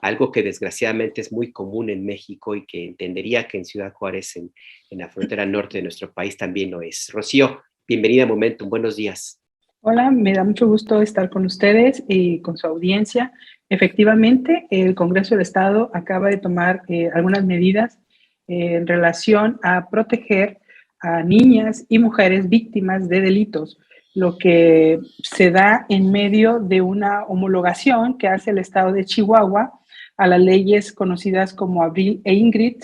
algo que desgraciadamente es muy común en México y que entendería que en Ciudad Juárez, en la frontera norte de nuestro país, también lo es. Rocío, bienvenida a Momentum, buenos días. Hola, me da mucho gusto estar con ustedes y con su audiencia. Efectivamente, el Congreso del Estado acaba de tomar algunas medidas en relación a proteger a niñas y mujeres víctimas de delitos, lo que se da en medio de una homologación que hace el Estado de Chihuahua a las leyes conocidas como Abril e Ingrid.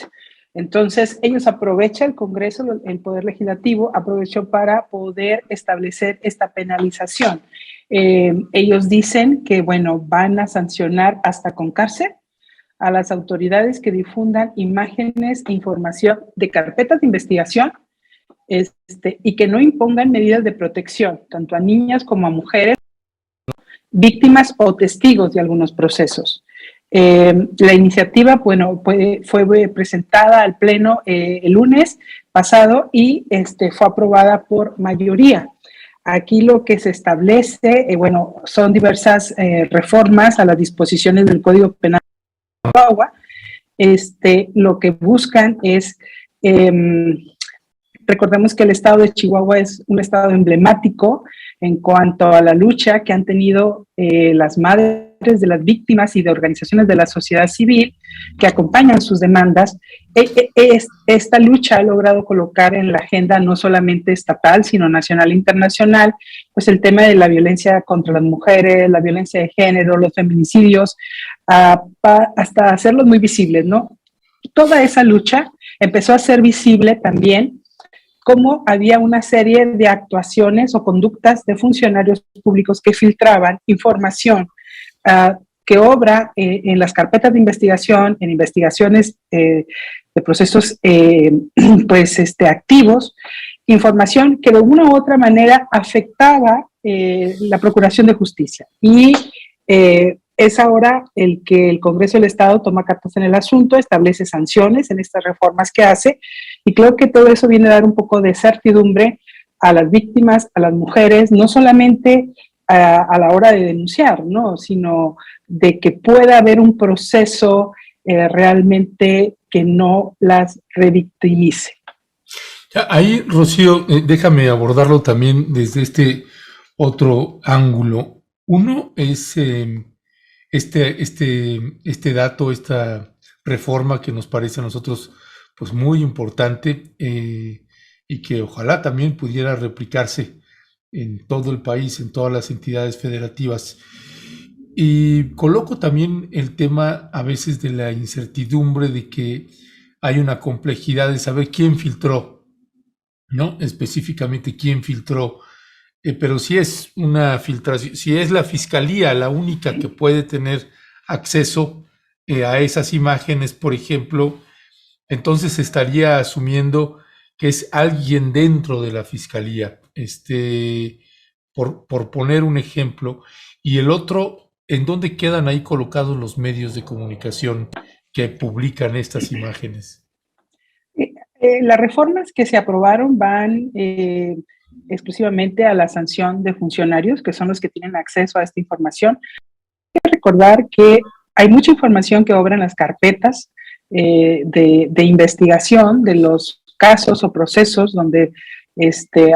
Entonces, ellos aprovechan, el Congreso, el Poder Legislativo, aprovechó para poder establecer esta penalización. Ellos dicen que, bueno, van a sancionar hasta con cárcel a las autoridades que difundan imágenes e información de carpetas de investigación y que no impongan medidas de protección, tanto a niñas como a mujeres, víctimas o testigos de algunos procesos. La iniciativa, bueno, fue presentada al Pleno el lunes pasado y fue aprobada por mayoría. Aquí lo que se establece, bueno, son diversas reformas a las disposiciones del Código Penal de Chihuahua. Lo que buscan es, recordemos que el estado de Chihuahua es un estado emblemático en cuanto a la lucha que han tenido las madres de las víctimas y de organizaciones de la sociedad civil que acompañan sus demandas. Esta lucha ha logrado colocar en la agenda no solamente estatal, sino nacional e internacional, pues el tema de la violencia contra las mujeres, la violencia de género, los feminicidios, hasta hacerlos muy visibles, ¿no? Toda esa lucha empezó a ser visible también cómo había una serie de actuaciones o conductas de funcionarios públicos que filtraban información que obra en las carpetas de investigación, en investigaciones de procesos activos, información que de una u otra manera afectaba la procuración de justicia. Y es ahora el que el Congreso del Estado toma cartas en el asunto, establece sanciones en estas reformas que hace, y creo que todo eso viene a dar un poco de certidumbre a las víctimas, a las mujeres, no solamente a la hora de denunciar, ¿no?, sino de que pueda haber un proceso realmente que no las revictimice. Ahí, Rocío, déjame abordarlo también desde este otro ángulo. Uno es este dato, esta reforma que nos parece a nosotros pues muy importante y que ojalá también pudiera replicarse en todo el país, en todas las entidades federativas. Y coloco también el tema a veces de la incertidumbre de que hay una complejidad de saber quién filtró, ¿no? Específicamente quién filtró. Pero si es una filtración, si es la fiscalía la única que puede tener acceso a esas imágenes, por ejemplo, entonces estaría asumiendo que es alguien dentro de la fiscalía, por poner un ejemplo. Y el otro, ¿en dónde quedan ahí colocados los medios de comunicación que publican estas imágenes? Las reformas que se aprobaron van exclusivamente a la sanción de funcionarios, que son los que tienen acceso a esta información. Hay que recordar que hay mucha información que obra en las carpetas de investigación de los casos o procesos donde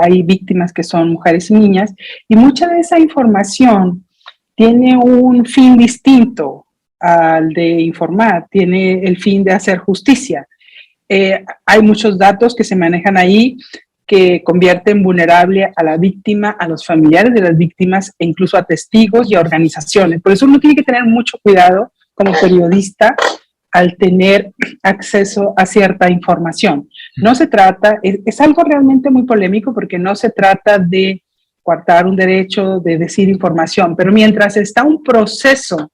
hay víctimas que son mujeres y niñas, y mucha de esa información tiene un fin distinto al de informar, tiene el fin de hacer justicia. Hay muchos datos que se manejan ahí que convierten vulnerable a la víctima, a los familiares de las víctimas e incluso a testigos y a organizaciones. Por eso uno tiene que tener mucho cuidado como periodista al tener acceso a cierta información. No se trata, es algo realmente muy polémico porque no se trata de coartar un derecho de decir información, pero mientras está un proceso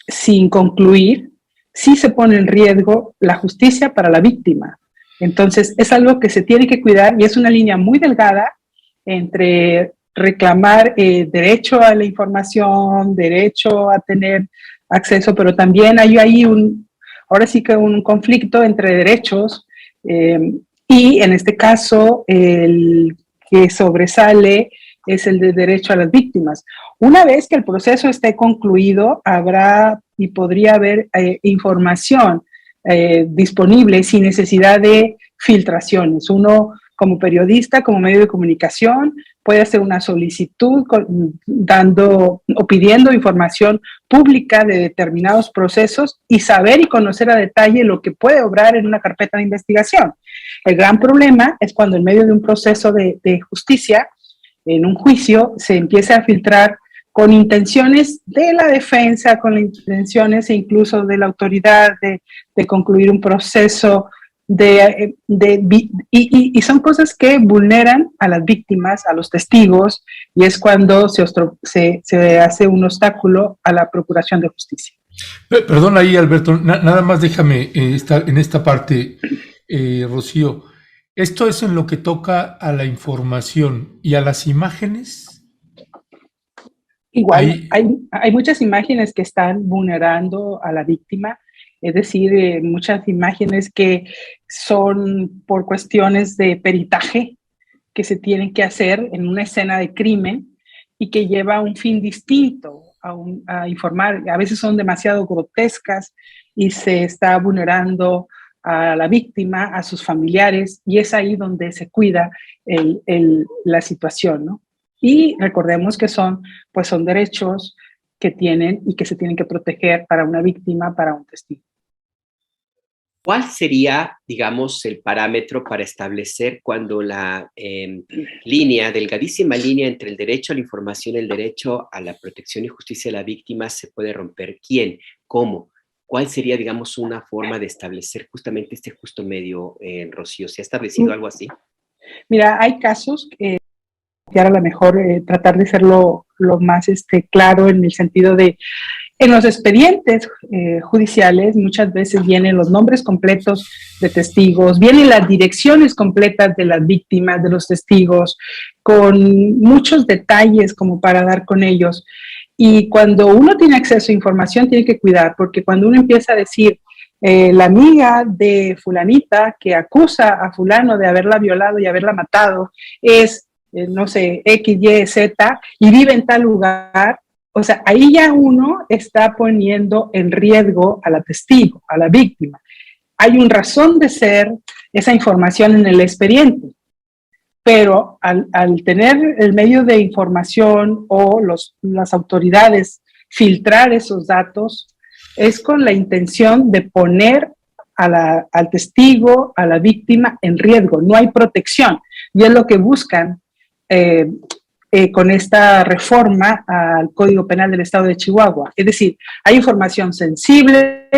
sin concluir, sí se pone en riesgo la justicia para la víctima. Entonces, es algo que se tiene que cuidar y es una línea muy delgada entre reclamar derecho a la información, derecho a tener acceso, pero también hay ahí ahora sí que un conflicto entre derechos y en este caso el que sobresale es el de derecho a las víctimas. Una vez que el proceso esté concluido, habrá y podría haber información disponible sin necesidad de filtraciones. Uno, como periodista, como medio de comunicación, puede hacer una solicitud dando o pidiendo información pública de determinados procesos y saber y conocer a detalle lo que puede obrar en una carpeta de investigación. El gran problema es cuando en medio de un proceso de justicia, en un juicio, se empieza a filtrar con intenciones de la defensa, con intenciones incluso de la autoridad de concluir un proceso, y son cosas que vulneran a las víctimas, a los testigos, y es cuando se hace un obstáculo a la procuración de justicia. Perdón ahí, Alberto, nada más déjame en esta parte, Rocío. ¿Esto es en lo que toca a la información y a las imágenes? Igual, hay muchas imágenes que están vulnerando a la víctima, es decir, muchas imágenes que son por cuestiones de peritaje que se tienen que hacer en una escena de crimen y que lleva un fin distinto a informar. A veces son demasiado grotescas y se está vulnerando a la víctima, a sus familiares, y es ahí donde se cuida la situación, ¿no? Y recordemos que son derechos que tienen y que se tienen que proteger para una víctima, para un testigo. ¿Cuál sería, digamos, el parámetro para establecer cuando la delgadísima línea entre el derecho a la información y el derecho a la protección y justicia de la víctima se puede romper? ¿Quién? ¿Cómo? ¿Cuál sería, digamos, una forma de establecer justamente este justo medio, Rocío? ¿Se ha establecido algo así? Mira, hay casos que a lo mejor tratar de serlo lo más claro en el sentido de, en los expedientes judiciales muchas veces vienen los nombres completos de testigos, vienen las direcciones completas de las víctimas, de los testigos, con muchos detalles como para dar con ellos. Y cuando uno tiene acceso a información tiene que cuidar, porque cuando uno empieza a decir, la amiga de fulanita que acusa a fulano de haberla violado y haberla matado es no sé, X, Y, Z, y vive en tal lugar, o sea, ahí ya uno está poniendo en riesgo a la testigo, a la víctima. Hay una razón de ser esa información en el expediente, pero al tener el medio de información o las autoridades filtrar esos datos, es con la intención de poner al testigo, a la víctima en riesgo. No hay protección, y es lo que buscan con esta reforma al Código Penal del Estado de Chihuahua. Es decir, hay información sensible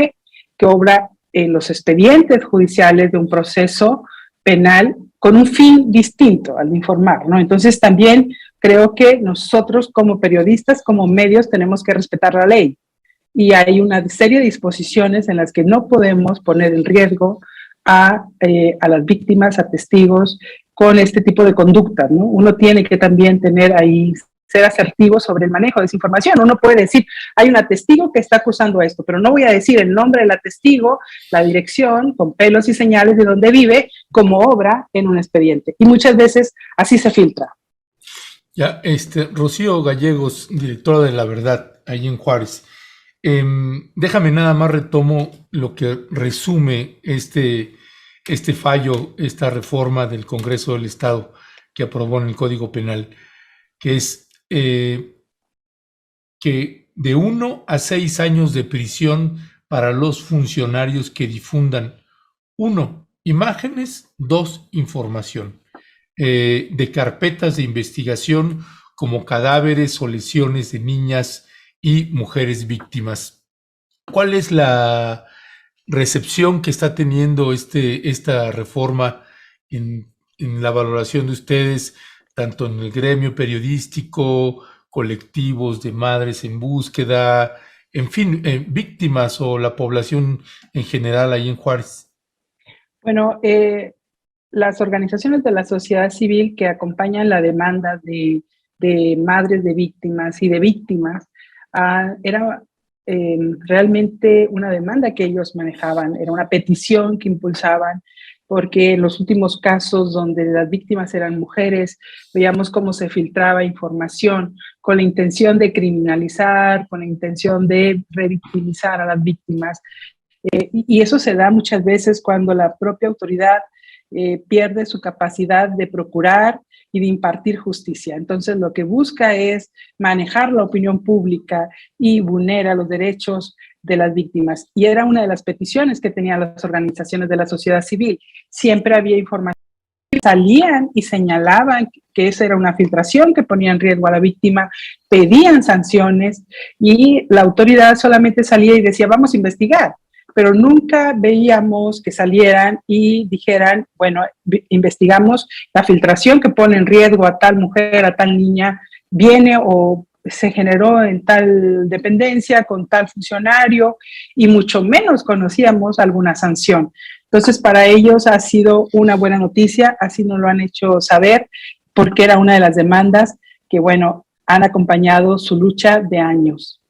que obra en los expedientes judiciales de un proceso penal con un fin distinto al de informar, ¿no? Entonces también creo que nosotros como periodistas, como medios, tenemos que respetar la ley. Y hay una serie de disposiciones en las que no podemos poner en riesgo a las víctimas, a testigos, con este tipo de conducta, ¿no? Uno tiene que también ser asertivo sobre el manejo de esa información. Uno puede decir, hay una testigo que está acusando esto, pero no voy a decir el nombre de la testigo, la dirección, con pelos y señales de dónde vive, como obra en un expediente. Y muchas veces así se filtra. Ya, Rocío Gallegos, directora de La Verdad, ahí en Juárez. Déjame nada más retomo lo que resume este fallo, esta reforma del Congreso del Estado que aprobó en el Código Penal, que es que de 1 a 6 años de prisión para los funcionarios que difundan 1, imágenes, 2, información de carpetas de investigación como cadáveres o lesiones de niñas y mujeres víctimas. ¿Cuál es la recepción que está teniendo esta reforma en la valoración de ustedes, tanto en el gremio periodístico, colectivos de madres en búsqueda, en fin, víctimas o la población en general ahí en Juárez? Bueno, las organizaciones de la sociedad civil que acompañan la demanda de madres de víctimas y de víctimas, era realmente una demanda que ellos manejaban, era una petición que impulsaban porque en los últimos casos donde las víctimas eran mujeres, veíamos cómo se filtraba información con la intención de criminalizar, con la intención de revictimizar a las víctimas. Y eso se da muchas veces cuando la propia autoridad pierde su capacidad de procurar y de impartir justicia. Entonces, lo que busca es manejar la opinión pública y vulnera los derechos de las víctimas. Y era una de las peticiones que tenían las organizaciones de la sociedad civil. Siempre había información, salían y señalaban que esa era una filtración que ponía en riesgo a la víctima, pedían sanciones y la autoridad solamente salía y decía, vamos a investigar, pero nunca veíamos que salieran y dijeran, bueno, investigamos la filtración que pone en riesgo a tal mujer, a tal niña, viene o se generó en tal dependencia, con tal funcionario, y mucho menos conocíamos alguna sanción. Entonces, para ellos ha sido una buena noticia, así nos lo han hecho saber, porque era una de las demandas que, bueno, han acompañado su lucha de años.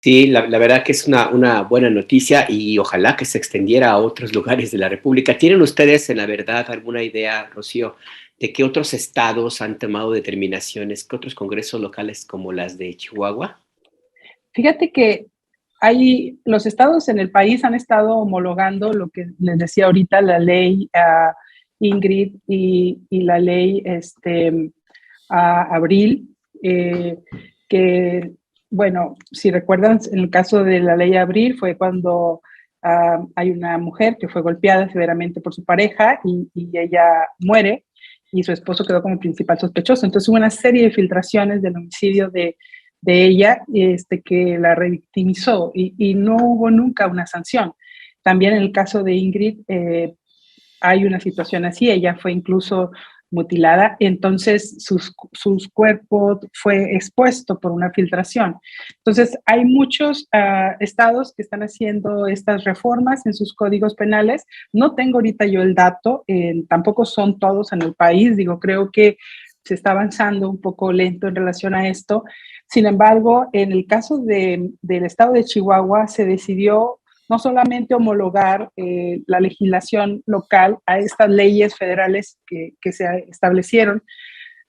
Sí, la verdad que es una buena noticia y ojalá que se extendiera a otros lugares de la República. ¿Tienen ustedes, en la verdad, alguna idea, Rocío, de qué otros estados han tomado determinaciones, qué otros congresos locales como las de Chihuahua? Fíjate que los estados en el país han estado homologando lo que les decía ahorita, la ley Ingrid y la ley Abril, que, bueno, si recuerdan, en el caso de la ley Abril fue cuando hay una mujer que fue golpeada severamente por su pareja y ella muere y su esposo quedó como principal sospechoso. Entonces hubo una serie de filtraciones del homicidio de ella que la revictimizó y no hubo nunca una sanción. También en el caso de Ingrid hay una situación así, ella fue incluso mutilada, entonces sus cuerpos fue expuesto por una filtración. Entonces hay muchos estados que están haciendo estas reformas en sus códigos penales. No tengo ahorita yo el dato, tampoco son todos en el país, digo, creo que se está avanzando un poco lento en relación a esto. Sin embargo, en el caso del estado de Chihuahua se decidió no solamente homologar la legislación local a estas leyes federales que se establecieron,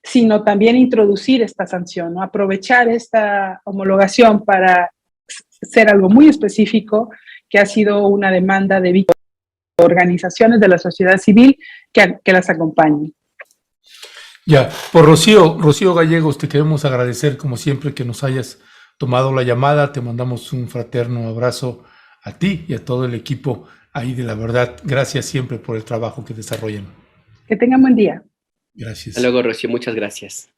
sino también introducir esta sanción, ¿no? Aprovechar esta homologación para ser algo muy específico, que ha sido una demanda de organizaciones de la sociedad civil que las acompañen. Ya, por Rocío Gallegos, te queremos agradecer como siempre que nos hayas tomado la llamada. Te mandamos un fraterno abrazo a ti y a todo el equipo ahí de La Verdad. Gracias siempre por el trabajo que desarrollan. Que tengan buen día. Gracias. Hasta luego, Rocío. Muchas gracias.